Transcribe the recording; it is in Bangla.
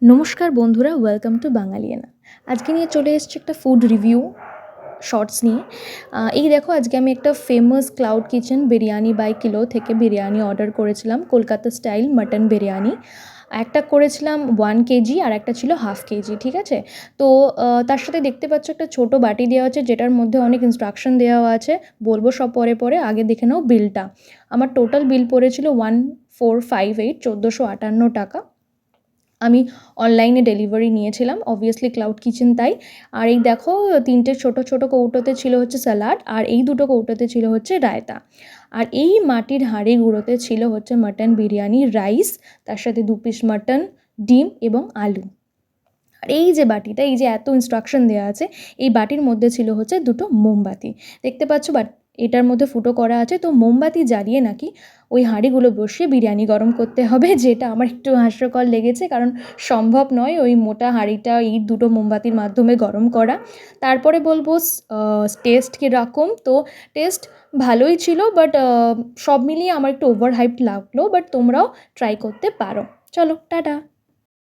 নমস্কার বন্ধুরা, ওয়েলকাম টু বাঙালিয়ানা। আজকে নিয়ে চলে এসেছি একটা ফুড রিভিউ শর্টস নিয়ে। এই দেখো, আজকে আমি একটা famous cloud kitchen Biryani by Kilo থেকে বিরিয়ানি অর্ডার করেছিলাম, কলকাতা স্টাইল মাটন বিরিয়ানি। একটা করেছিলাম 1 কেজি আর একটা ছিল 1/2 কেজি, ঠিক আছে। তো তার সাথে দেখতে পাচ্ছ একটা ছোট বাটি দেওয়া আছে, যেটার মধ্যে অনেক ইনস্ট্রাকশন দেওয়া আছে। বলবো সব পরে পরে, আগে দেখে নাও বিলটা। আমার টোটাল বিল পড়েছিল 1458, 1458 টাকা। আমি অনলাইনে ডেলিভারি নিয়েছিলাম, অবভিয়াসলি ক্লাউড কিচেন তাই। আর এই দেখো, 3টে ছোট ছোট কৌটোতে ছিল হচ্ছে স্যালাড, আর এই দুটো কৌটোতে ছিল হচ্ছে রায়তা। আর এই মাটির হাঁড়িগুলোতে ছিল হচ্ছে মাটন বিরিয়ানি রাইস, তার সাথে 2 পিস মাটন, ডিম এবং আলু। আর এই যে বাটিটা, এই যে এত ইনস্ট্রাকশন দেওয়া আছে, এই বাটির মধ্যে ছিল হচ্ছে দুটো মোমবাতি। দেখতে পাচ্ছ, বাট এটার মধ্যে ফুটো করা আছে। তো মোমবাতি জ্বালিয়ে নাকি ওই হাঁড়িগুলো বসিয়ে বিরিয়ানি গরম করতে হবে, যেটা আমার একটু হাস্যকর লেগেছে, কারণ সম্ভব নয় ওই মোটা হাঁড়িটা এই দুটো মোমবাতির মাধ্যমে গরম করা। তারপরে বলবো টেস্ট কীরকম। তো টেস্ট ভালোই ছিল, বাট সব মিলিয়ে আমার একটু ওভার হাইপড লাগলো, বাট তোমরাও ট্রাই করতে পারো। চলো, টাটা।